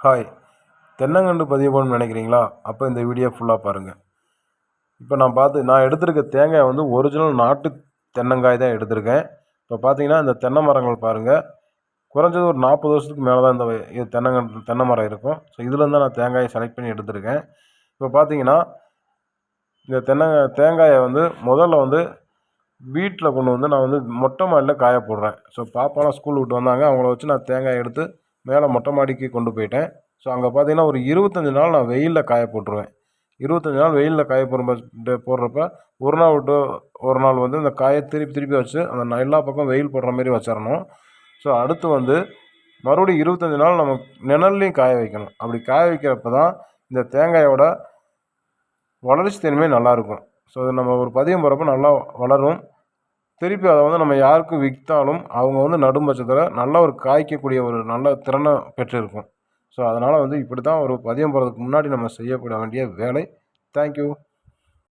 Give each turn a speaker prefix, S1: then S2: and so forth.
S1: Hi, தென்னங்கன்று பதிவு பண்ணணும்னு நினைக்கிறீங்களா? அப்போ இந்த வீடியோ ஃபுல்லாக பாருங்கள். இப்போ நான் எடுத்திருக்க தேங்காய் வந்து ஒரிஜினல் நாட்டு தென்னங்காய் தான் எடுத்திருக்கேன். இப்போ பார்த்தீங்கன்னா இந்த தென்னை மரங்கள் பாருங்கள், குறைஞ்சது ஒரு 40 வருஷத்துக்கு மேலே தான் இது தென்னை மரம் இருக்கும். ஸோ இதுலேருந்து தான் நான் தேங்காயை செலக்ட் பண்ணி எடுத்திருக்கேன். இப்போ பார்த்தீங்கன்னா இந்த தேங்காயை வந்து முதல்ல வந்து வீட்டில் கொண்டு வந்து நான் வந்து மொட்டை மாடியில் காய போடுறேன். ஸோ பாப்பாலாம் ஸ்கூல் விட்டு வந்தாங்க, அவங்கள வச்சு நான் தேங்காய் எடுத்து மேலே மொட்டை மாடிக்கு கொண்டு போயிட்டேன். ஸோ அங்கே பார்த்தீங்கன்னா ஒரு 25 நாள் நான் வெயிலில் காய போட்டுருவேன். 25 நாள் வெயிலில் காய போடுறப்ப ஒரு நாள் விட்டு ஒரு நாள் வந்து அந்த காயை திருப்பி வச்சு அந்த எல்லா பக்கம் வெயில் போடுற மாரி வச்சிடணும். ஸோ அடுத்து வந்து மறுபடியும் 25 நாள் நம்ம நிழல்லையும் காய வைக்கணும். அப்படி காய வைக்கிறப்ப தான் இந்த தேங்காயோட வளர்ச்சி தன்மை நல்லாயிருக்கும். ஸோ அது நம்ம ஒரு பதியம் போடுறப்ப நல்லா வளரும். திருப்பி அதை வந்து நம்ம யாருக்கும் விற்றாலும் அவங்க வந்து நடும் பட்சத்தில் நல்ல ஒரு காய்க்கக்கூடிய ஒரு நல்ல திறனை பெற்றிருக்கும். ஸோ அதனால் வந்து இப்படி தான் ஒரு பதியம் போடுறதுக்கு முன்னாடி நம்ம செய்யப்பட வேண்டிய வேலை. தேங்க்யூ.